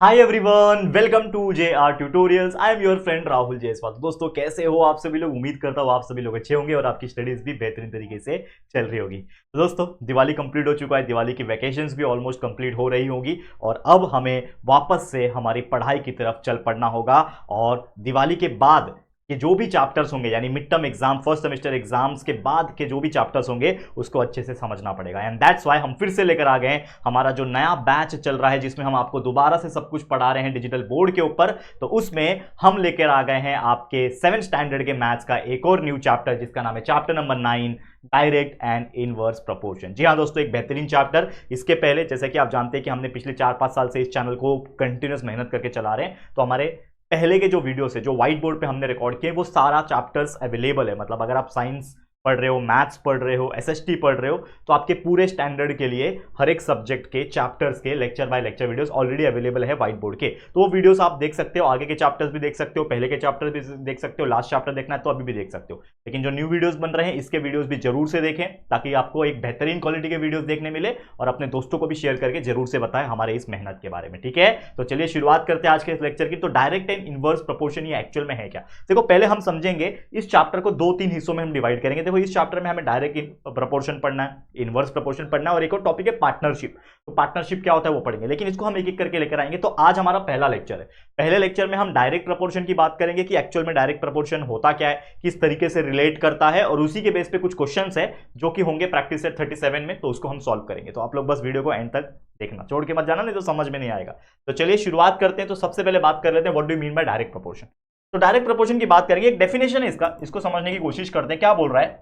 Hi everyone, welcome to J R tutorials. I am your friend Rahul Jaiswal. दोस्तों, कैसे हो आप सभी लोग? उम्मीद करता हूँ आप सभी लोग अच्छे होंगे और आपकी स्टडीज भी बेहतरीन तरीके से चल रही होगी। तो दोस्तों, दिवाली कंप्लीट हो चुका है, दिवाली की वैकेशंस भी ऑलमोस्ट कंप्लीट हो रही होगी और अब हमें वापस से हमारी पढ़ाई की तरफ चल पड़ना होगा। और दिवाली के बाद के जो भी चैप्टर्स होंगे, यानी mid term exam, first semester exams के बाद के जो भी चैप्टर्स होंगे उसको अच्छे से समझना पड़ेगा। एंड दैट्स व्हाई हम फिर से लेकर आ गए हमारा जो नया बैच चल रहा है, जिसमें हम आपको दोबारा से सब कुछ पढ़ा रहे हैं डिजिटल बोर्ड के ऊपर। तो उसमें हम लेकर आ गए हैं आपके 7th स्टैंडर्ड के मैथ्स का एक और न्यू चैप्टर, जिसका नाम है chapter number 9, direct and inverse proportion. जी हाँ दोस्तों, एक बेहतरीन चैप्टर। इसके पहले जैसे कि आप जानते हैं कि हमने पिछले 4-5 साल से इस चैनल को कंटिन्यूस मेहनत करके चला रहे हैं, तो हमारे पहले के जो वीडियोस है, जो व्हाइट बोर्ड पे हमने रिकॉर्ड किए, वो सारा चैप्टर्स अवेलेबल है। मतलब अगर आप साइंस पढ़ रहे हो, मैथ्स पढ़ रहे हो, एसएसटी पढ़ रहे हो, तो आपके पूरे स्टैंडर्ड के लिए हर एक सब्जेक्ट के चैप्टर्स के lecture by lecture videos already available है व्हाइट बोर्ड के। तो वो वीडियोस आप देख सकते हो, आगे के चैप्टर्स भी देख सकते हो, पहले के चैप्टर भी देख सकते हो, लास्ट चैप्टर देखना है तो अभी भी देख सकते हो। लेकिन जो न्यू वीडियोस बन रहे हैं, इसके वीडियोस भी जरूर से देखें, ताकि आपको एक बेहतरीन क्वालिटी के वीडियोस देखने मिले और अपने दोस्तों को भी शेयर करके जरूर से बताएं हमारे इस मेहनत के बारे में। ठीक है, तो चलिए शुरुआत करते हैं आज के इस लेक्चर की। तो डायरेक्ट एंड इनवर्स प्रोपोर्शन ये एक्चुअल में है क्या? देखो, पहले हम समझेंगे इस चैप्टर को 2-3 हिस्सों में हम डिवाइड करेंगे। देखो, इस चैप्टर में हमें डायरेक्ट प्रोपोर्शन पढ़ना है, इनवर्स प्रोपोर्शन पढ़ना है और एक और टॉपिक है पार्टनरशिप। तो पार्टनरशिप क्या होता है वो पढ़ेंगे, लेकिन इसको हम एक एक करके लेकर आएंगे। तो आज हमारा पहला लेक्चर है। पहले लेक्चर में हम डायरेक्ट प्रोपोर्शन की बात करेंगे कि एक्चुअल में डायरेक्ट प्रोपोर्शन होता क्या है, किस तरीके से रिलेट करता है, और उसी के बेस पे कुछ क्वेश्चंस है जो कि होंगे प्रैक्टिस सेट 37 में, तो उसको हम सॉल्व करेंगे। तो आप लोग बस वीडियो को एंड तक देखना, छोड़ के मत जाना, नहीं तो समझ में नहीं आएगा। तो चलिए शुरुआत करते हैं। तो सबसे पहले बात कर लेते हैं what do you mean by direct proportion. तो डायरेक्ट प्रोपोर्शन की बात करेंगे, एक डेफिनेशन है इसका, इसको समझने की कोशिश करते हैं। क्या बोल रहा है?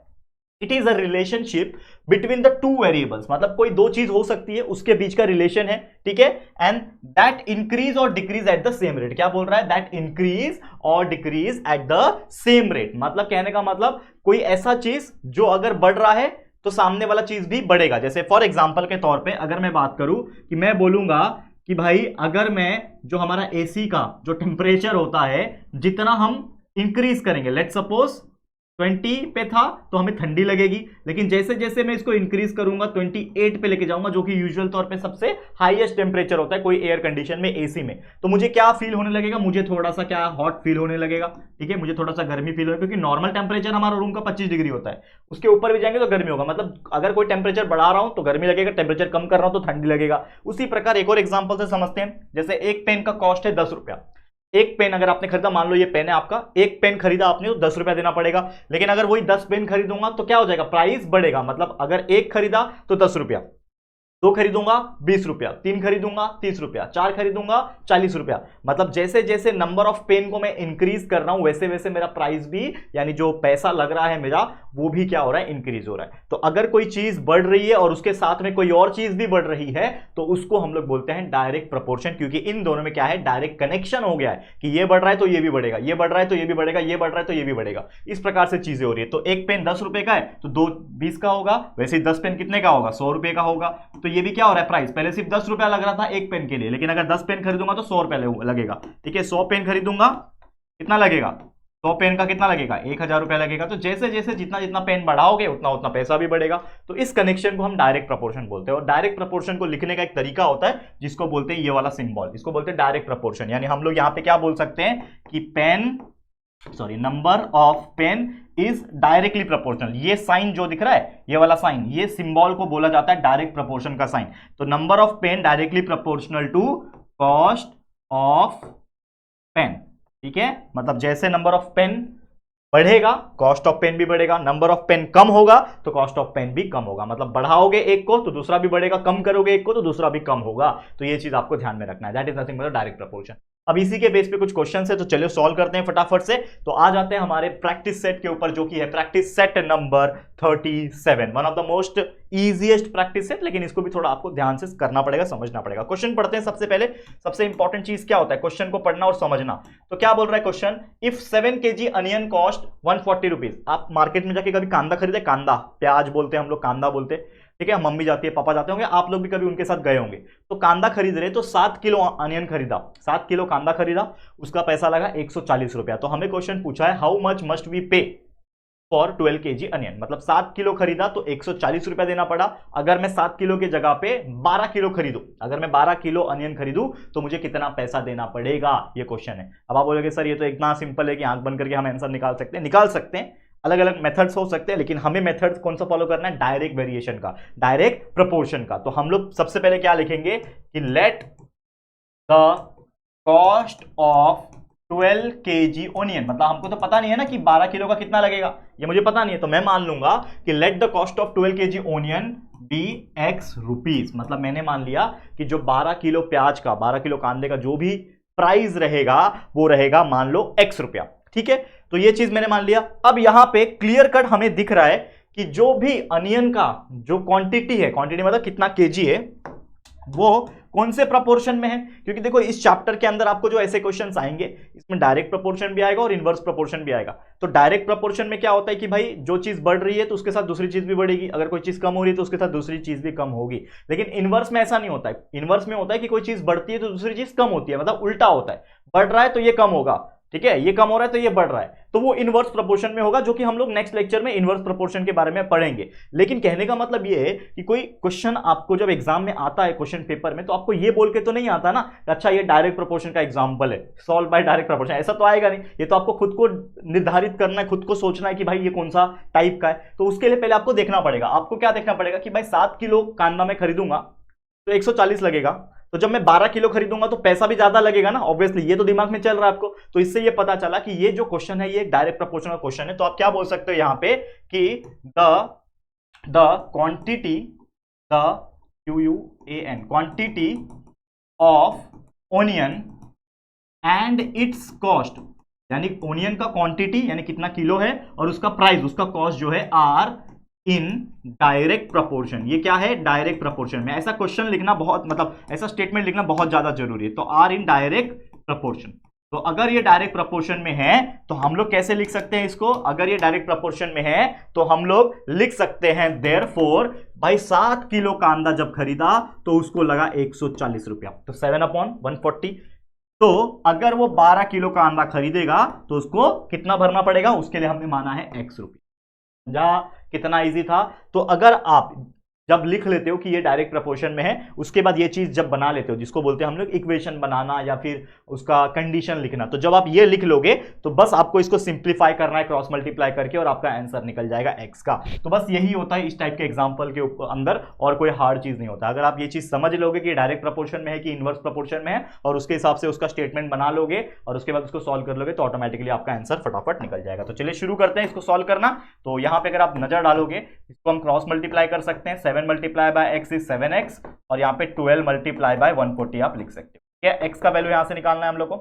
It is a relationship between the two variables. मतलब कोई दो चीज हो सकती है, उसके बीच का रिलेशन है, ठीक है। एंड दैट इंक्रीज और decrease at the same rate. क्या बोल रहा है? दैट इंक्रीज और decrease at the same rate. मतलब कहने का मतलब कोई ऐसा चीज जो अगर बढ़ रहा है तो सामने वाला चीज भी बढ़ेगा। जैसे फॉर एग्जाम्पल के तौर पे अगर मैं बात करूं कि मैं बोलूंगा कि भाई, अगर मैं जो हमारा एसी का जो टेम्परेचर होता है, जितना हम इंक्रीज करेंगे, लेट्स सपोज 20 पे था तो हमें ठंडी लगेगी, लेकिन जैसे जैसे मैं इसको इंक्रीज करूंगा 28 पे लेके जाऊंगा, जो कि यूजुअल तौर पे सबसे हाईएस्ट टेम्परेचर होता है कोई एयर कंडीशन में, एसी में, तो मुझे क्या फील होने लगेगा? मुझे थोड़ा सा क्या हॉट फील होने लगेगा, ठीक है, मुझे थोड़ा सा गर्मी फील होगा, क्योंकि नॉर्मल टेम्परेचर हमारा रूम का 25 डिग्री होता है। उसके ऊपर भी जाएंगे तो गर्मी होगा। मतलब अगर कोई टेम्परेचर बढ़ा रहा हूं तो गर्मी लगेगा, टेम्परेचर कम कर रहा हूं तो ठंडी लगेगा। उसी प्रकार एक और एग्जाम्पल से समझते हैं। जैसे एक पेन का कॉस्ट है 10 रुपया। एक पेन अगर आपने खरीदा, मान लो ये पेन है आपका, एक पेन खरीदा आपने तो 10 रुपया देना पड़ेगा। लेकिन अगर वही 10 पेन खरीदूंगा तो क्या हो जाएगा? प्राइस बढ़ेगा। मतलब अगर एक खरीदा तो 10 रुपया, दो खरीदूंगा 20 रुपया, तीन खरीदूंगा 30 रुपया, चार खरीदूंगा 40 रुपया। मतलब जैसे जैसे नंबर ऑफ पेन को मैं इंक्रीज कर रहा हूं, वैसे वैसे मेरा प्राइस भी, यानी जो पैसा लग रहा है मेरा, वो भी क्या हो रहा है? इंक्रीज हो रहा है। तो अगर कोई चीज बढ़ रही है और उसके साथ में कोई और चीज भी बढ़ रही है, तो उसको हम लोग बोलते हैं डायरेक्ट प्रोपोर्शन, क्योंकि इन दोनों में क्या है? डायरेक्ट कनेक्शन हो गया है कि ये बढ़ रहा है तो ये भी बढ़ेगा, ये बढ़ रहा है तो ये भी बढ़ेगा, ये बढ़ रहा है तो ये भी बढ़ेगा। इस प्रकार से चीजें हो रही है। तो एक पेन 10 रुपए का है तो दो 20 का होगा, वैसे ही 10 पेन कितने का होगा? 100 रुपए का होगा। तो ये भी क्या हो रहा है? प्राइस पहले सिर्फ 10 रुपया लग रहा था एक पेन के लिए, लेकिन अगर 10 पेन खरीदूंगा तो 100 रुपया लगेगा, ठीक है। 100 पेन खरीदूंगा, कितना लगेगा? 100 पेन का कितना लगेगा? 1000 रुपया लगेगा। तो जैसे जैसे जितना जितना पेन बढ़ाओगे उतना उतना पैसा भी बढ़ेगा। तो इस कनेक्शन को हम डायरेक्ट प्रोपोर्शन बोलते हैं। और डायरेक्ट प्रोपोर्शन को लिखने का एक तरीका होता है जिसको बोलते हैं ये वाला सिंबल, इसको बोलते हैं डायरेक्ट प्रोपोर्शन। यानी हम लोग यहां पे क्या बोल सकते हैं कि number of pen is directly proportional. ये साइन जो दिख रहा है, ये वाला साइन, ये सिंबल को बोला जाता है डायरेक्ट प्रोपोर्शन का साइन। तो number of pen directly proportional to cost of pen, ठीक है। मतलब जैसे नंबर ऑफ पेन बढ़ेगा, कॉस्ट ऑफ पेन भी बढ़ेगा। नंबर ऑफ पेन कम होगा तो कॉस्ट ऑफ पेन भी कम होगा। मतलब बढ़ाओगे एक को तो दूसरा भी बढ़ेगा, कम करोगे एक को तो दूसरा भी कम होगा। तो ये चीज आपको ध्यान में रखना है। That is nothing but direct proportion. अब इसी के बेस पे कुछ क्वेश्चन है, तो चलिए सॉल्व करते हैं फटाफट से। तो आ जाते हैं हमारे प्रैक्टिस सेट के ऊपर, जो कि है practice set number 37, one of the most easiest practice set. लेकिन इसको भी थोड़ा आपको ध्यान से करना पड़ेगा, समझना पड़ेगा। क्वेश्चन पढ़ते हैं सबसे पहले। सबसे इंपॉर्टेंट चीज क्या होता है? क्वेश्चन को पढ़ना और समझना। तो क्या बोल रहा है question? If 7 kg onion cost 140 rupees. आप मार्केट में जाके कभी कांदा खरीदे? कांदा, प्याज बोलते हैं हम लोग, कांदा बोलते हैं, ठीक है। मम्मी जाती है, पापा जाते होंगे, आप लोग भी कभी उनके साथ गए होंगे। तो कांदा खरीद रहे, तो 7 किलो अनियन खरीदा, 7 किलो कांदा खरीदा, उसका पैसा लगा 140 रुपया। तो हमें क्वेश्चन पूछा है हाउ मच मस्ट वी पे फॉर 12 kg अनियन, मतलब 7 किलो खरीदा तो 140 रुपया देना पड़ा। अगर मैं 7 किलो की जगह पे 12 किलो खरीदूं, अगर मैं 12 किलो अनियन खरीदूं तो मुझे कितना पैसा देना पड़ेगा, ये क्वेश्चन है। अब आप बोलोगे सर ये तो इतना सिंपल है कि आंख बंद करके हम आंसर निकाल सकते हैं। निकाल सकते हैं, अलग अलग मेथड्स हो सकते हैं, लेकिन हमें मेथड्स कौन सा फॉलो करना है, डायरेक्ट वेरिएशन का, डायरेक्ट प्रपोर्शन का। तो हम लोग सबसे पहले क्या लिखेंगे कि let the cost of 12 kg onion, मतलब हमको तो पता नहीं है ना कि 12 किलो का कितना लगेगा, ये मुझे पता नहीं है, तो मैं मान लूंगा कि let the cost of 12 kg onion be x rupees. मतलब मैंने मान लिया कि जो 12 किलो प्याज का, 12 किलो कांदे का जो भी प्राइस रहेगा वो रहेगा मान लो x रुपया, ठीक है। तो ये चीज मैंने मान लिया। अब यहां पे क्लियर कट हमें दिख रहा है कि जो भी अनियन का जो क्वांटिटी है, क्वांटिटी मतलब कितना केजी है, वो कौन से प्रपोर्शन में है। क्योंकि देखो इस चैप्टर के अंदर आपको जो ऐसे क्वेश्चंस आएंगे इसमें डायरेक्ट प्रपोर्शन भी आएगा और इनवर्स प्रपोर्शन भी आएगा। तो डायरेक्ट प्रपोर्शन में क्या होता है कि भाई जो चीज बढ़ रही है तो उसके साथ दूसरी चीज भी बढ़ेगी, अगर कोई चीज कम हो रही है तो उसके साथ दूसरी चीज भी कम होगी। लेकिन इनवर्स में ऐसा नहीं होता है। इनवर्स में होता है कि कोई चीज बढ़ती है तो दूसरी चीज कम होती है, मतलब उल्टा होता है, बढ़ रहा है तो ये कम होगा, ठीक है, ये कम हो रहा है तो ये बढ़ रहा है, तो वो इनवर्स प्रोपोर्शन में होगा, जो कि हम लोग नेक्स्ट लेक्चर में इनवर्स प्रोपोर्शन के बारे में पढ़ेंगे। लेकिन कहने का मतलब ये है कि कोई क्वेश्चन आपको जब एग्जाम में आता है क्वेश्चन पेपर में, तो आपको ये बोल के तो नहीं आता ना अच्छा ये डायरेक्ट प्रोपोर्शन का एग्जांपल है, सॉल्व बाय डायरेक्ट प्रोपोर्शन, ऐसा तो आएगा नहीं। ये तो आपको खुद को निर्धारित करना है, खुद को सोचना है कि भाई ये कौन सा टाइप का है। तो उसके लिए पहले आपको देखना पड़ेगा, आपको क्या देखना पड़ेगा कि भाई 7 किलो कांदा मैं खरीदूंगा तो 140 लगेगा, तो जब मैं 12 किलो खरीदूंगा तो पैसा भी ज्यादा लगेगा ना, ऑब्वियसली ये तो दिमाग में चल रहा है आपको। तो इससे ये पता चला कि ये जो क्वेश्चन है ये एक डायरेक्ट प्रोपोर्शनल क्वेश्चन है। तो आप क्या बोल सकते हो यहां पे कि the quantity, the QUAN quantity of onion and it's cost, यानी ओनियन का क्वांटिटी यानी कितना किलो है और उसका प्राइस, उसका कॉस्ट जो है आर इन डायरेक्ट प्रपोर्शन। ये क्या है, डायरेक्ट प्रपोर्शन में। ऐसा क्वेश्चन लिखना बहुत, मतलब ऐसा स्टेटमेंट लिखना बहुत ज्यादा जरूरी है। तो आर इन डायरेक्ट प्रपोर्शन, तो अगर ये डायरेक्ट प्रपोर्शन में है तो हम लोग कैसे लिख सकते हैं इसको, अगर ये डायरेक्ट प्रपोर्शन में है तो हम लोग लिख सकते हैं देयरफॉर भाई 7 किलो कांदा जब खरीदा तो उसको लगा 140 रुपया, तो 7/140। तो अगर वो 12 किलो कांदा खरीदेगा तो उसको कितना भरना पड़ेगा, उसके लिए हमने माना है x रुपये। कितना इजी था। तो अगर आप जब लिख लेते हो कि ये डायरेक्ट प्रपोर्शन में है, उसके बाद ये चीज जब बना लेते हो जिसको बोलते हैं हम लोग इक्वेशन बनाना या फिर उसका कंडीशन लिखना, तो जब आप ये लिख लोगे तो बस आपको इसको सिंप्लीफाई करना है क्रॉस मल्टीप्लाई करके और आपका आंसर निकल जाएगा x का। तो बस यही होता है इस टाइप के एग्जांपल के अंदर, और कोई हार्ड चीज नहीं होता। अगर आप ये चीज समझ लोगे कि डायरेक्ट प्रपोर्शन में है कि इनवर्स प्रपोर्शन में है और उसके हिसाब से उसका स्टेटमेंट बना लोगे और उसके बाद उसको सॉल्व कर लोगे तो ऑटोमेटिकली आपका आंसर फटाफट निकल जाएगा। तो चलिए शुरू करते हैं इसको सॉल्व करना। तो यहाँ पे अगर आप नजर डालोगे इसको हम क्रॉस मल्टीप्लाई कर सकते हैं, 7 multiply by x is 7x और यहाँ पे 12 मल्टीप्लाई बाय 140 आप लिख सकते हो। ठीक है, x का वैल्यू यहां से निकालना है हम लोग को,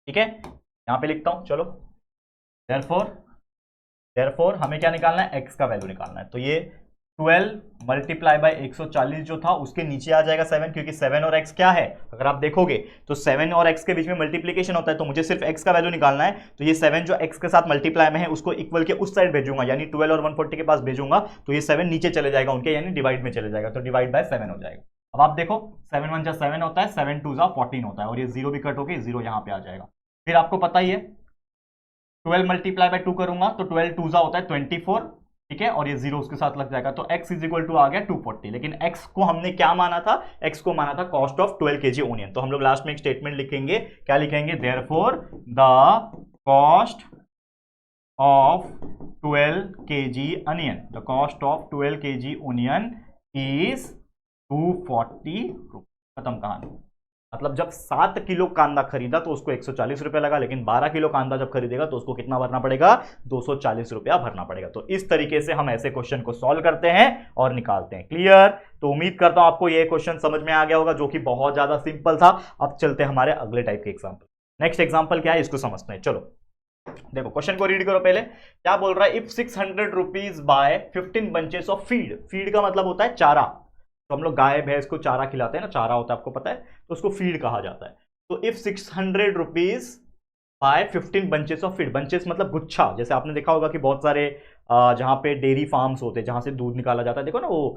ठीक है, यहां पे लिखता हूं, चलो देयरफॉर हमें क्या निकालना है, x का वैल्यू निकालना है। तो ये 12 मल्टीप्लाई बाय 140 जो था उसके नीचे आ जाएगा 7, क्योंकि 7 और x क्या है, अगर आप देखोगे तो 7 और x के बीच में मल्टीप्लीकेशन होता है, तो मुझे सिर्फ x का वैल्यू निकालना है। तो ये 7 जो x के साथ मल्टीप्लाई में है उसको इक्वल के उस साइड भेजूंगा, यानी 12 और 140 के पास भेजूंगा, तो ये 7 नीचे चले जाएगा उनके, यानी डिवाइड में चले जाएगा, तो डिवाइड बाय 7 हो जाएगा। अब आप देखो 7 1 जा 7 होता है, 7 2 जा 14 होता है, और ये 0 भी कट होके 0 यहाँ पे आ जाएगा। फिर आपको पता ही है 12 मल्टीप्लाई बाय 2 करूंगा तो 12 2 जा होता है 24, ठीक है, और ये 0 उसके साथ लग जाएगा, तो x इज इक्वल टू आ गया 240। लेकिन x को हमने क्या माना था, x को माना था कॉस्ट ऑफ 12 kg ओनियन। तो हम लोग लास्ट में एक स्टेटमेंट लिखेंगे, क्या लिखेंगे, therefore the cost of 12 kg onion, the cost of 12 kg onion is 240 रुपये। खत्म कहानी। मतलब जब 7 किलो कांदा खरीदा तो उसको 140 रुपया लगा, लेकिन 12 किलो कांदा जब खरीदेगा तो उसको कितना भरना पड़ेगा, 240 रुपया भरना पड़ेगा। तो इस तरीके से हम ऐसे क्वेश्चन को सॉल्व करते हैं और निकालते हैं। क्लियर? तो उम्मीद करता हूं आपको ये क्वेश्चन समझ में आ गया होगा, जो कि बहुत ज्यादा सिंपल था। अब चलते हैं हमारे अगले टाइप के एग्जाम्पल। नेक्स्ट एग्जाम्पल क्या है इसको समझते हैं। चलो देखो क्वेश्चन को रीड करो पहले। क्या बोल रहा है, if 600 rupees by 15 bunches of feed. Feed का मतलब होता है चारा, तो हम लोग गाय भैंस को चारा खिलाते हैं ना, चारा होता है आपको पता है, तो उसको फीड कहा जाता है। तो if 600 rupees by 15 bunches of feed, bunches मतलब गुच्छा, जैसे आपने देखा होगा कि बहुत सारे जहां पे डेयरी फार्म्स होते हैं जहां से दूध निकाला जाता है, देखो ना वो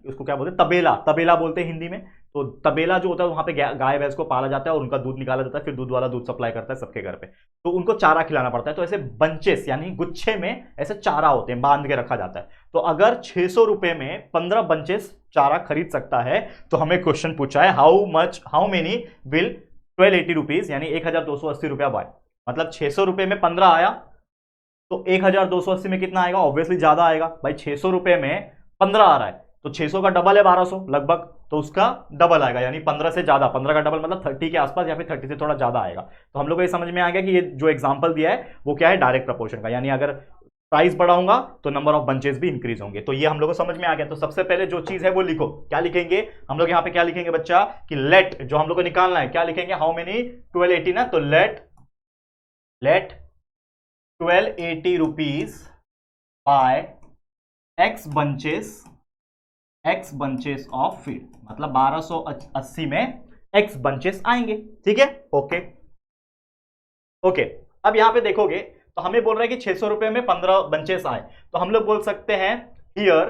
उसको क्या बोलते हैं, तबेला, तबेला बोलते हैं हिंदी में। तो तबेला जो होता है वहां पे गाय भैंस को पाला जाता है और उनका दूध निकाला जाता है, फिर दूध वाला दूध सप्लाई करता है सबके घर पे, तो उनको चारा खिलाना पड़ता है। तो ऐसे बंचेस यानी गुच्छे में ऐसे चारा होते हैं, बांध के रखा जाता है। तो अगर 600 रुपए में 15 बंचेस चारा खरीद सकता है, तो हमें क्वेश्चन पूछा है हाउ मेनी विल 1280 रुपीज यानी 1280 रुपया बाय, मतलब 600 रुपए में 15 आया तो 1280 में कितना आएगा, ऑब्वियसली ज्यादा आएगा भाई, 600 रुपए में 15 आ रहा है तो 600 का डबल है 1200 लगभग, तो उसका डबल आएगा यानी 15 से ज्यादा, 15 का डबल मतलब 30 के आसपास या फिर 30 से थोड़ा ज्यादा आएगा। तो हम लोग को ये समझ में आ गया कि ये जो एग्जांपल दिया है वो क्या है, डायरेक्ट प्रपोर्शन का, यानी अगर प्राइस बढ़ाऊंगा तो नंबर ऑफ बंचेस भी इंक्रीज होंगे। तो ये हम लोग को समझ में आ गया। तो सबसे पहले जो चीज है वो लिखो, क्या लिखेंगे हम लोग यहाँ पे, क्या लिखेंगे बच्चा कि लेट, जो हम लोग को निकालना है क्या लिखेंगे, हाउ मेनी 1280 ना, तो let 1280 rupees by x bunches of feed, मतलब 1280 में एक्स बंचेस आएंगे। ठीक है, ओके। अब यहां पे देखोगे तो हमें बोल रहा है कि 600 रुपए में 15 बंचेस आए, तो हम लोग बोल सकते हैं here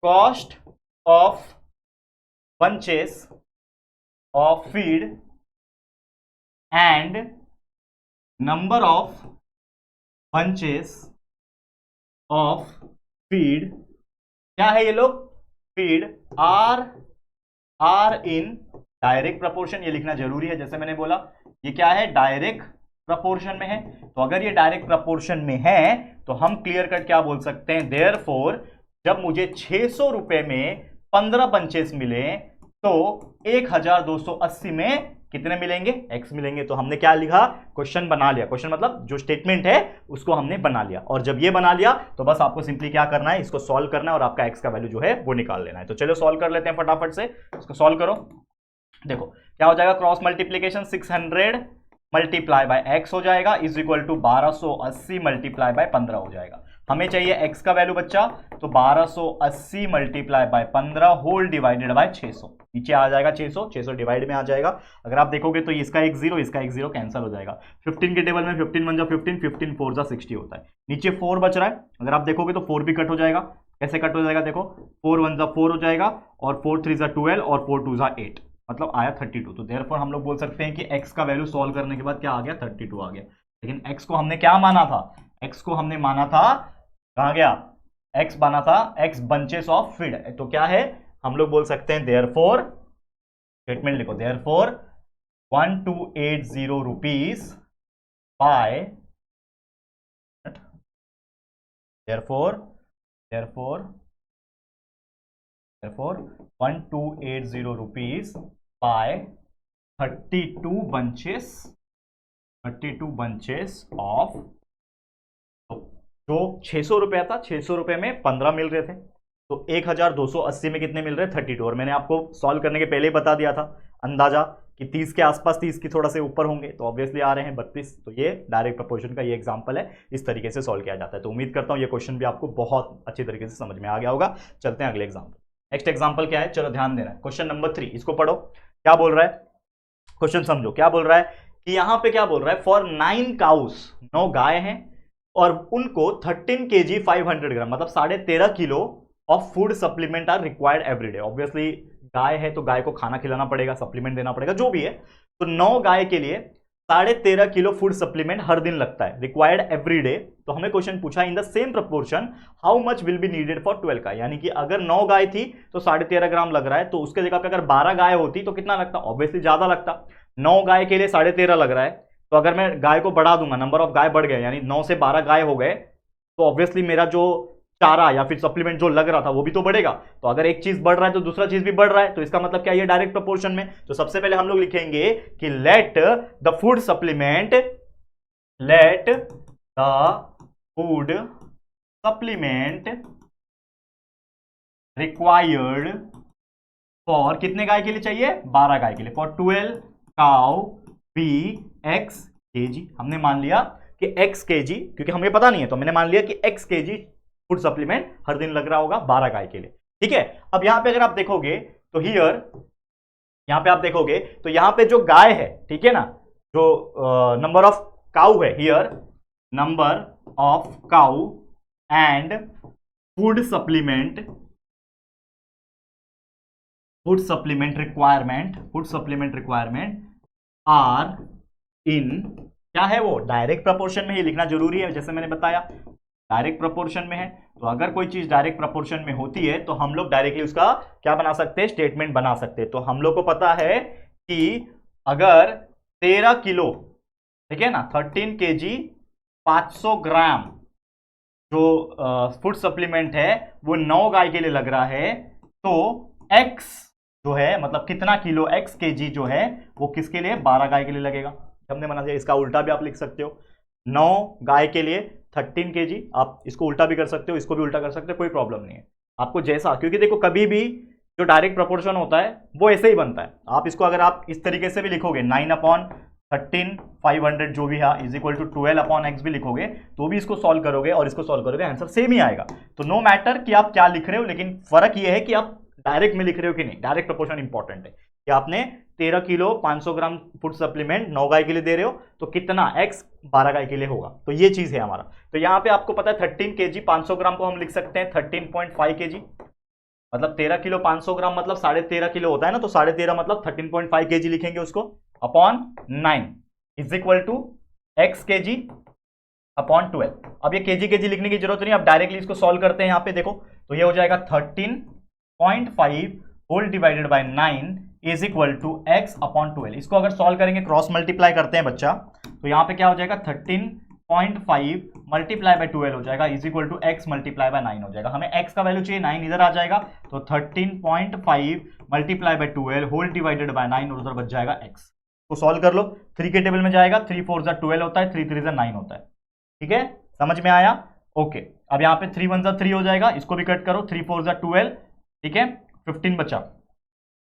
cost of bunches of feed and number of bunches of feed, क्या है ये लोग, feed are in direct proportion, ये लिखना जरूरी है। जैसे मैंने बोला ये क्या है, डायरेक्ट प्रपोर्शन में है, तो अगर ये डायरेक्ट प्रपोर्शन में है तो हम क्लियर कट क्या बोल सकते हैं, देयरफॉर जब मुझे 600 रुपए में 15 बंचेस मिले तो 1280 में कितने मिलेंगे, एक्स मिलेंगे। तो हमने क्या लिखा, क्वेश्चन बना लिया, क्वेश्चन मतलब जो स्टेटमेंट है उसको हमने बना लिया, और जब ये बना लिया तो बस आपको सिंपली क्या करना है, इसको सॉल्व करना है और आपका एक्स का वैल्यू जो है वो निकाल लेना है। तो चलो सॉल्व कर लेते हैं फटाफट से, इसको सॉल्व करो। देखो क्या हो जाएगा, cross multiplication 600 multiply by x हो जाएगा is equal to 1280 multiply by 15 हो जाएगा। हमें चाहिए एक्स का वैल्यू बच्चा, तो 1280 multiply by 15 whole divided by 600, नीचे आ जाएगा 600 डिवाइड में आ जाएगा। अगर आप देखोगे तो इसका एक जीरो कैंसिल हो जाएगा, 15 के टेबल में 15 1 जा 15 4 जा 60 होता है, नीचे 4 बच रहा है। अगर आप देखोगे तो 4 भी कट हो जाएगा, कैसे कट हो जाएगा, देखो 4 1 जा 4 हो जाएगा और 4 3 जा 12 और 4 2 जा 8, मतलब आया 32। तो देयरफॉर हम लोग बोल सकते हैं कि x का वैल्यू सॉल्व करने के बाद क्या आ गया, 32 आ गया। लेकिन x को हमने क्या माना था, x को हमने माना था, कहां गया, x माना था x बंचेस ऑफ फीड, तो क्या है, हम लोग बोल सकते हैं देयरफॉर, स्टेटमेंट लिखो, therefore 1280 rupees by, therefore 1280 rupees by 32 bunches of, जो 600 रुपया था, 600 रुपए में 15 मिल रहे थे, तो 1280 में कितने मिल रहे, 32। और मैंने आपको सॉल्व करने के पहले ही बता दिया था अंदाजा कि 30 के आसपास, 30 की थोड़ा से ऊपर होंगे, तो ऑब्वियसली आ रहे हैं 32। तो ये डायरेक्ट प्रपोर्शन का ये एग्जांपल है, इस तरीके से सॉल्व किया जाता है। तो उम्मीद करता हूं ये क्वेश्चन भी आपको बहुत अच्छी तरीके से समझ में आ गया होगा। चलते हैं अगले एग्जाम्पल। नेक्स्ट एग्जाम्पल क्या है, चलो ध्यान देना है, क्वेश्चन नंबर 3, इसको पढ़ो, क्या बोल रहा है, क्वेश्चन समझो, क्या बोल रहा है कि यहां पे क्या बोल रहा है, फॉर 9 काउस, 9 गाय हैं और उनको 13 kg 500 ग्राम, मतलब 13.5 kilo of food supplement are required everyday. Obviously गाय है तो गाय को खाना खिलाना पड़ेगा, सप्लीमेंट देना पड़ेगा, जो भी है। तो 9 गाय के लिए 13.5 किलो फूड सप्लीमेंट हर दिन लगता है, रिक्वायर्ड एवरी डे। तो हमें क्वेश्चन पूछा in the same proportion how much will be needed for 12 का, यानी कि अगर 9 गाय थी तो 13.5 ग्राम लग रहा है, तो उसके जगह पे अगर 12 गाय होती तो कितना लगता, ऑब्वियसली ज्यादा लगता। 9 गाय के लिए 13.5 लग रहा है, तो अगर मैं गाय को बढ़ा दूंगा, नंबर ऑफ गाय बढ़ गए, यानी 9 से 12 गाय हो गए, तो ऑब्वियसली मेरा जो चारा या फिर सप्लीमेंट जो लग रहा था वो भी तो बढ़ेगा। तो अगर एक चीज बढ़ रहा है तो दूसरा चीज भी बढ़ रहा है, तो इसका मतलब क्या, ये डायरेक्ट प्रपोर्शन में। तो सबसे पहले हम लोग लिखेंगे कि let the food supplement required for, कितने गाय के लिए चाहिए, 12 गाय के लिए, for 12 cow be x kg। हमने मान लिया कि x kg, क्योंकि हमें पता नहीं है तो मैंने मान लिया कि x kg फूड सप्लीमेंट हर दिन लग रहा होगा 12 गाय के लिए। ठीक है, अब यहां पे अगर आप देखोगे तो यहां पे आप देखोगे तो यहां पे जो गाय है, ठीक है ना, जो नंबर ऑफ काउ है, here number of cow and food supplement food supplement requirement are in, क्या है वो, डायरेक्ट प्रपोर्शन में ही लिखना जरूरी है, जैसे मैंने बताया डायरेक्ट प्रपोर्शन में है। तो अगर कोई चीज डायरेक्ट प्रपोर्शन में होती है तो हम लोग डायरेक्टली उसका क्या बना सकते हैं, स्टेटमेंट बना सकते हैं। तो हम लोग को पता है कि अगर 13 किलो, ठीक है ना, 13 kg 500 ग्राम जो फूड सप्लीमेंट है वो 9 गाय के लिए लग रहा है, तो x जो है, मतलब कितना किलो, x kg जो है वो किसके लिए, 12 गाय के लिए लगेगा। हमने बना दिया। इसका उल्टा भी आप लिख सकते हो, 9 गाय के लिए 13 kg, आप इसको उल्टा भी कर सकते हो, इसको भी उल्टा कर सकते हो, कोई प्रॉब्लम नहीं है आपको जैसा, क्योंकि देखो कभी भी जो डायरेक्ट प्रोपोर्शन होता है वो ऐसे ही बनता है। आप इसको अगर आप इस तरीके से भी लिखोगे 9/13 500 जो भी है इज इक्वल टू 12/x भी लिखोगे तो भी इसको सॉल्व करोगे और इसको सॉल्व करोगे आंसर सेम ही आएगा। तो नो मैटर कि आप क्या लिख रहे हो, लेकिन फर्क ये है कि आप डायरेक्ट में लिख रहे हो कि नहीं। डायरेक्ट प्रोपोर्शन इंपॉर्टेंट है कि आपने 13 किलो 500 ग्राम फूड सप्लीमेंट 9 गाय के लिए दे रहे हो तो कितना x 12 गाय के लिए होगा। तो ये चीज है हमारा। तो यहां पे आपको पता है 13 kg 500 ग्राम को हम लिख सकते हैं 13.5 kg, मतलब 13 किलो 500 ग्राम मतलब 13.5 किलो होता है ना, तो 13.5 मतलब 13.5 kg लिखेंगे उसको upon 9 is equal to x kg upon 12। अब ये kg लिखने की जरूरत नहीं, अब डायरेक्टली इसको सॉल्व करते हैं। यहाँ पे देखो तो ये हो जाएगा 13.5 whole divided by 9 is equal to x upon 12। इसको अगर सॉल्व करेंगे, क्रॉस मल्टीप्लाई करते हैं बच्चा, तो यहाँ पे क्या हो जाएगा 13.5 मल्टीप्लाई बाय 12 हो जाएगा is equal to x multiply by 9 हो जाएगा। हमें x का वैल्यू चाहिए, 9 इधर आ जाएगा, तो 13.5 multiply by 12 whole divided by 9 और उधर बच जाएगा x। तो सॉल्व कर लो, 3 के टेबल में जाएगा, 3 4 जा 12 होता है, 3 3 जा 9 होता है। ठीक है, समझ में आया? ओके, अब यहाँ पे 3 1 जा 3 हो जाएगा, इसको भी कट करो, 3 4 जा 12, ठीक है, 15 बचा,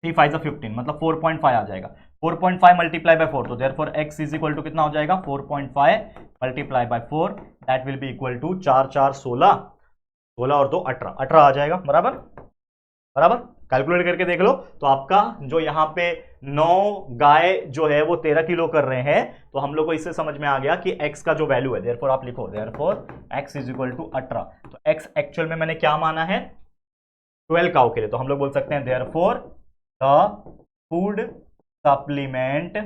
3 5 जा 15 मतलब 4.5 आ जाएगा। 4.5 मल्टीप्लाई बाय 4, तो therefore x is equal to कितना हो जाएगा 4.5 multiply by 4 that will be equal to 4 4 16, 16 और 2 18, 18 आ जाएगा। बराबर बराबर, कैलकुलेट करके देख लो। तो आपका जो यहाँ पे 9 गाय जो है वो 13 किलो कर रहे हैं, तो हम लोग को इससे समझ में आ गया कि x का जो वैल्यू है, देयरफॉर आप लिखो therefore x is equal to 18। तो x एक्चुअल में मैंने क्या माना है 12 काउ के लिए, तो हम लोग बोल सकते हैं therefore the food supplement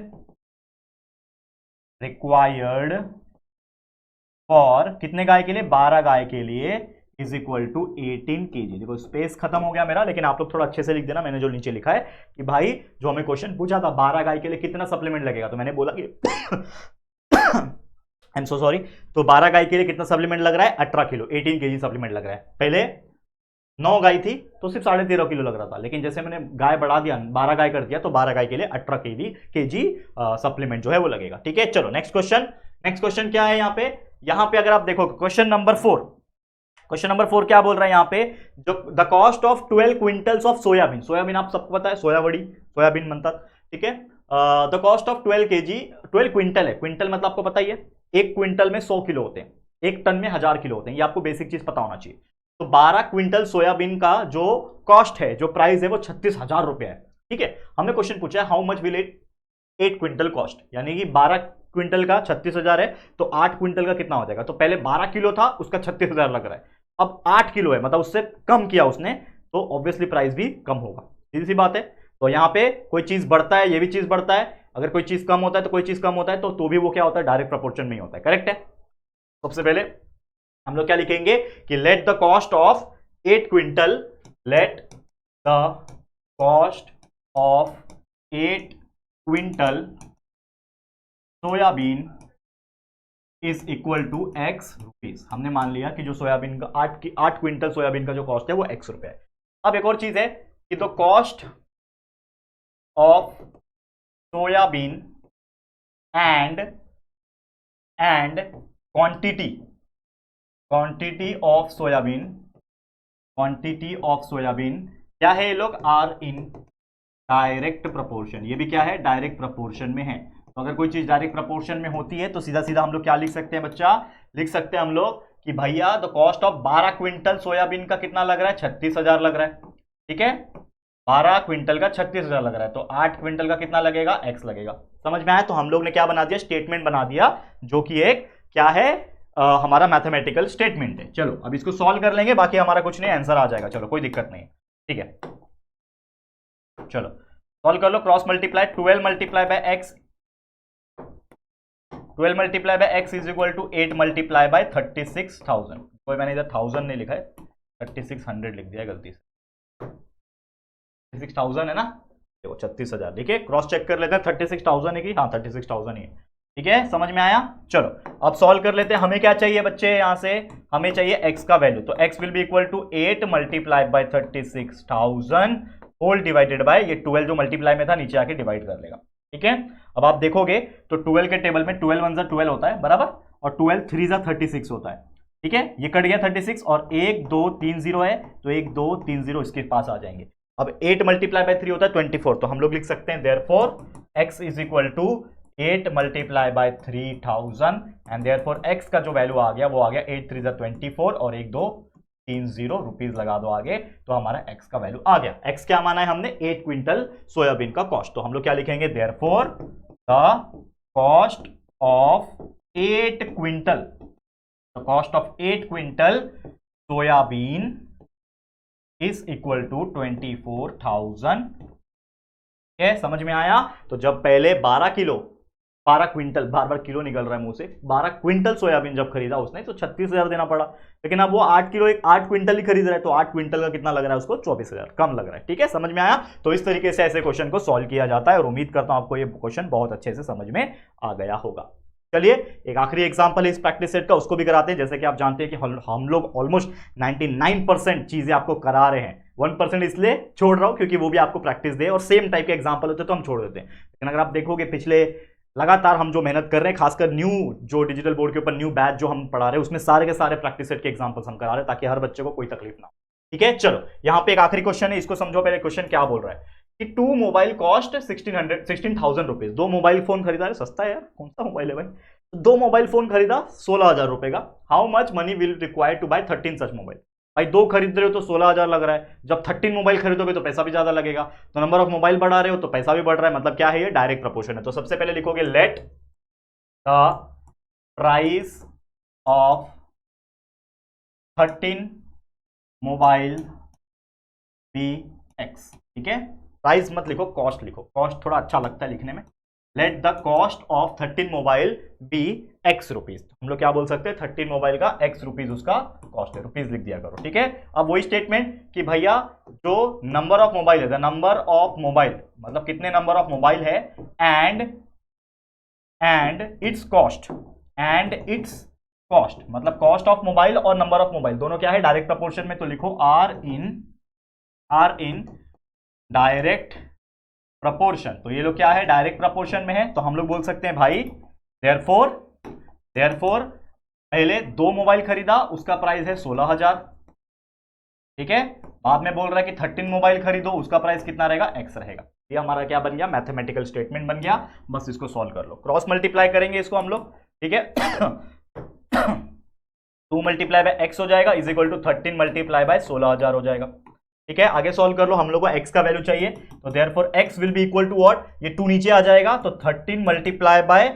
required for कितने गाय के लिए, 12 गाय के लिए इज इक्वल टू 18 kg। देखो स्पेस खत्म हो गया मेरा, लेकिन आप लोग थोड़ा अच्छे से लिख देना। मैंने जो नीचे लिखा है कि भाई जो हमें क्वेश्चन पूछा था 12 गाय के लिए कितना सप्लीमेंट लगेगा, तो मैंने बोला कि आई एम सो सॉरी, तो 12 गाय के लिए कितना सप्लीमेंट लग रहा है 18 किलो, 18 kg सप्लीमेंट लग रहा है। पहले 9 गाय थी तो सिर्फ 13.5 किलो लग रहा था, लेकिन जैसे मैंने गाय बढ़ा दिया 12 गाय कर दिया तो 12 गाय के लिए 18 kg सप्लीमेंट जो है वो लगेगा। ठीक है, चलो नेक्स्ट क्वेश्चन क्या है यहाँ पे अगर आप देखो क्वेश्चन नंबर 4 क्या बोल रहा है यहाँ पे, जो the cost of 12 quintals of soybean, soybean आप सबको पता है सोयाबड़ी सोयाबीन बनता, ठीक है, the cost of 12 kg, 12 quintal है, क्विंटल मतलब आपको पता ही है, एक क्विंटल में 100 किलो होते हैं, एक टन में 1000 किलो होते हैं, ये आपको बेसिक चीज पता होना चाहिए। तो 12 क्विंटल सोयाबीन का जो कॉस्ट है, जो प्राइस है वो 36,000 रुपया है। ठीक है, हमने क्वेश्चन पूछा है how much will it 8 quintal cost, यानी कि 12 क्विंटल का 36,000 है तो 8 क्विंटल का कितना हो जाएगा। तो पहले 12 किलो था उसका 36,000 लग रहा है, अब 8 किलो है मतलब उससे कम किया उसने, तो ऑब्वियसली प्राइस भी कम होगा, सीधी सी बात है। तो यहाँ पे कोई चीज बढ़ता है ये भी चीज बढ़ता है, अगर कोई चीज कम होता है तो कोई चीज कम होता है, तो भी वो क्या होता है डायरेक्ट प्रोपोर्शन में ही होता है। करेक्ट है। सबसे पहले हम लोग क्या लिखेंगे कि let the cost of 8 quintal, let the cost of 8 quintal soybean is equal to x rupees. हमने मान लिया कि जो सोयाबीन का 8 क्विंटल सोयाबीन का जो कॉस्ट है वो x रुपए है। अब एक और चीज है कि तो cost of soybean and quantity of soybean क्या है, ये लोग आर इन डायरेक्ट प्रोपोर्शन, ये भी क्या है डायरेक्ट प्रोपोर्शन में है। तो अगर कोई चीज डायरेक्ट प्रोपोर्शन में होती है तो सीधा सीधा हम लोग क्या लिख सकते हैं बच्चा, लिख सकते हैं हम लोग कि भैया the cost of 12 quintal soybean का कितना लग रहा है 36,000 लग रहा है। ठीक है, 12 क्विंटल का 36,000 लग रहा है, तो 8 क्विंटल का कितना लगेगा x लगेगा। समझ में आया? तो हम लोग ने क्या बना दिया, स्टेटमेंट बना दिया, जो कि एक क्या है हमारा मैथमेटिकल स्टेटमेंट है। चलो अब इसको सॉल्व कर लेंगे, बाकी हमारा कुछ नहीं आंसर आ जाएगा। चलो कोई दिक्कत नहीं, ठीक है। चलो सॉल्व कर लो, cross multiply 12 multiply by x, 12 multiply by x is equal to 8 multiply by 36,000। कोई मैंने इधर 1000 नहीं लिखा है, 3600 लिख दिया गलती से। 36,000 है ना, देखो 36,000। देखिए क्रॉस चेक कर लेते हैं, 36,000 है कि हाँ 36,000 ही है। ठीक है, समझ में आया। चलो अब सॉल्व कर लेते हैं। हमें क्या चाहिए बच्चे, यहां से हमें चाहिए x का वैल्यू, तो x will be equal to 8 multiply by 36,000 whole divided by ये 12 जो मल्टीप्लाई में था नीचे आके डिवाइड कर लेगा। ठीक है, अब आप देखोगे तो 12 के टेबल में 12 1 12 होता है बराबर, और 12 3 36 होता है। ठीक है, ये कट गया 36 और 1 2 3 0 है, तो 1 2 3 0 इसके पास आ जाएंगे। अब 8 मल्टीप्लाई बाय 3 होता है 24, तो हम लोग लिख सकते हैं therefore x is equal to 8 multiply by 3000 and therefore x का जो वैल्यू आ गया वो आ गया 8 3 24 और 1 2 3 0 रुपीज लगा दो आगे, तो हमारा x का वैल्यू आ गया। x क्या माना है हमने, 8 क्विंटल सोयाबीन का कॉस्ट। तो हम लोग क्या लिखेंगे, therefore the cost of 8 quintal, the cost of 8 quintal soybean is equal to 24,000। समझ में आया। तो जब पहले 12 किलो 12 क्विंटल, बार बार किलो निकल रहा है मुंह से, 12 क्विंटल सोयाबीन जब खरीदा उसने तो 36,000 देना पड़ा, लेकिन अब वो 8 किलो 8 क्विंटल ही खरीद रहा है, तो 8 क्विंटल का कितना लग रहा है उसको, 24,000 कम लग रहा है। ठीक है, समझ में आया। तो इस तरीके से ऐसे क्वेश्चन को सॉल्व किया जाता है और उम्मीद करता हूं आपको ये क्वेश्चन बहुत अच्छे से समझ में आ गया होगा। चलिए एक आखिरी एग्जांपल है इस प्रैक्टिस सेट का, उसको भी कराते हैं। जैसे कि आप जानते हैं कि हम लोग ऑलमोस्ट 99% चीजें आपको करा रहे हैं, 1% इसलिए छोड़ रहा हूं क्योंकि वो भी आपको प्रैक्टिस दे, और सेम टाइप के एग्जांपल होते तो हम छोड़ देते हैं। लेकिन अगर आप देखोगे पिछले लगातार हम जो मेहनत कर रहे हैं, खासकर न्यू जो डिजिटल बोर्ड के ऊपर न्यू बैच जो हम पढ़ा रहे हैं, उसमें सारे के सारे प्रैक्टिस सेट के एग्जांपल्स हम करा रहे हैं ताकि हर बच्चे को कोई तकलीफ ना हो। ठीक है, चलो यहाँ पे एक आखिरी क्वेश्चन है, इसको समझो। पहले क्वेश्चन क्या बोल रहा है कि 2 mobile cost 16,000 rupees. 2 mobile phone खरीदा, सस्ता है यार, कौन सा मोबाइल है भाई। 2 मोबाइल फोन खरीदा 16,000 रुपए का। How much money will require to buy 13 such mobile. भाई 2 खरीद रहे हो तो 16,000 लग रहा है, जब 13 मोबाइल खरीदोगे तो पैसा भी ज्यादा लगेगा, तो नंबर ऑफ मोबाइल बढ़ा रहे हो तो पैसा भी बढ़ रहा है, मतलब क्या है ये, डायरेक्ट प्रपोर्शन है। तो सबसे पहले लिखोगे let the price of 13 mobile be x. ठीक है, प्राइस मत लिखो, कॉस्ट लिखो, कॉस्ट थोड़ा अच्छा लगता है लिखने में। Let the cost of 13 mobile be x rupees. हम लोग क्या बोल सकते हैं, 13 मोबाइल का एक्स रुपीज उसका कॉस्ट है, रुपीज लिख दिया करो। ठीक है, अब वही स्टेटमेंट कि भैया जो नंबर ऑफ मोबाइल है, द नंबर ऑफ मोबाइल मतलब कितने नंबर ऑफ मोबाइल है, and it's cost, and it's cost मतलब कॉस्ट ऑफ मोबाइल और नंबर ऑफ मोबाइल दोनों क्या है, डायरेक्ट प्रपोर्शन में, तो लिखो आर इन डायरेक्ट प्रपोर्शन। तो ये लोग क्या है, डायरेक्ट प्रपोर्शन में है, तो हम लोग बोल सकते हैं भाई देयरफॉर पहले 2 मोबाइल खरीदा, उसका प्राइस है 16,000। ठीक है, बाद में बोल रहा है कि 13 मोबाइल खरीदो, उसका प्राइस कितना रहेगा, एक्स रहेगा। ये हमारा क्या बन गया, मैथमेटिकल स्टेटमेंट बन गया। बस इसको सॉल्व कर लो, क्रॉस मल्टीप्लाई करेंगे इसको हम लोग। ठीक है 2 मल्टीप्लाई बाय एक्स हो जाएगा is equal to 13 multiply by 16,000 हो जाएगा। ठीक है, आगे सॉल्व कर लो। हम लोग को x का वैल्यू चाहिए, तो therefore x will be equal to what, ये 2 नीचे आ जाएगा, तो 13 मल्टीप्लाई बाय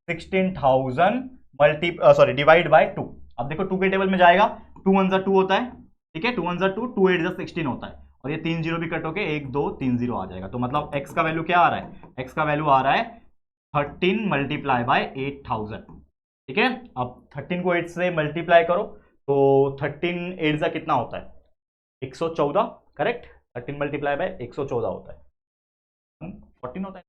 16,000 डिवाइड बाय 2। अब देखो 2 के टेबल में जाएगा, 2 1 2 होता है। ठीक है, 2 1 2, 2 8 16 होता है, और ये 3 0 भी कट होके 1 2 3 0 आ जाएगा। तो मतलब x का वैल्यू क्या आ रहा है, x का वैल्यू आ रहा है 13 मल्टीप्लाई बाय 8,000। ठीक है, अब 13 को 8 से मल्टीप्लाई करो, तो 13 8 का कितना होता है, 114। करेक्ट, 13 मल्टीप्लाई बाय 114 होता है, 14 होता है,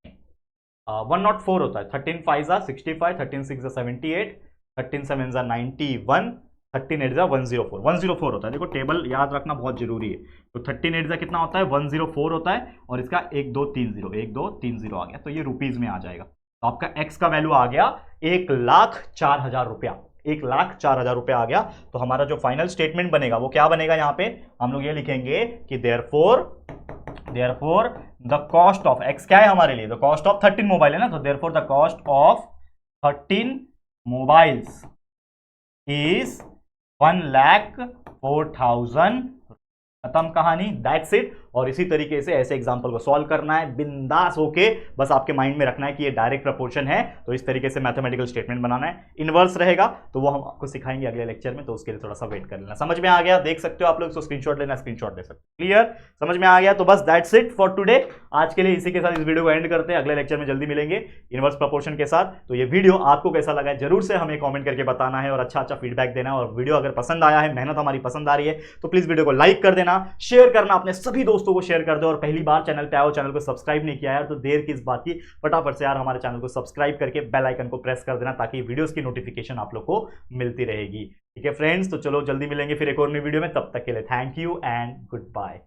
104 होता है। 13 5 65, 13 6 78, 13 7 91, 13 8 104, 104 होता है। देखो टेबल याद रखना बहुत जरूरी है। तो 13 8 कितना होता है, 104 होता है, और इसका 1 2 3 0 1 2 3 0 आ गया, तो ये रुपीज में आ जाएगा। तो आपका x का वैल्यू आ गया 1,04,000 रुपया, 1,04,000 रुपया आ गया। तो हमारा जो फाइनल स्टेटमेंट बनेगा वो क्या बनेगा, यहां पे हम लोग ये लिखेंगे कि therefore the cost of x क्या है हमारे लिए, द कॉस्ट ऑफ 13 मोबाइल है ना, तो therefore the cost of 13 mobiles is 1,04,000। खत्म कहानी, दैट्स इट। और इसी तरीके से ऐसे एग्जाम्पल को सॉल्व करना है बिंदास होके। बस आपके माइंड में रखना है कि ये डायरेक्ट प्रपोर्शन है, तो इस तरीके से मैथमेटिकल स्टेटमेंट बनाना है। इनवर्स रहेगा तो वो हम आपको सिखाएंगे अगले लेक्चर में, तो उसके लिए थोड़ा सा वेट कर लेना। समझ में आ गया? देख सकते हो आप लोग, इसको स्क्रीनशॉट लेना, स्क्रीनशॉट ले सकते हो। क्लियर? समझ में आ गया? तो बस दैट्स इट फॉर टुडे। आज के लिए इसी के साथ इस वीडियो को एंड करते हैं। अगले लेक्चर में जल्दी मिलेंगे इनवर्स प्रपोर्शन के साथ। तो ये वीडियो आपको कैसा लगा है जरूर से हमें कमेंट करके बताना है और अच्छा फीडबैक देना है। और वीडियो अगर पसंद आया है, मेहनत हमारी पसंद आ रही है, तो प्लीज वीडियो को लाइक कर देना, शेयर करना, अपने सभी दोस्तों को शेयर कर दो। और पहली बार चैनल पे आओ, चैनल को सब्सक्राइब नहीं किया यार, तो देर किस बात की, फटाफट से यार हमारे चैनल को सब्सक्राइब करके बेल आइकन को प्रेस कर देना, ताकि वीडियोस की नोटिफिकेशन आप लोग को मिलती रहेगी। ठीक है फ्रेंड्स, तो चलो जल्दी मिलेंगे फिर एक और नई वीडियो में। तब तक के लिए thank you and good bye.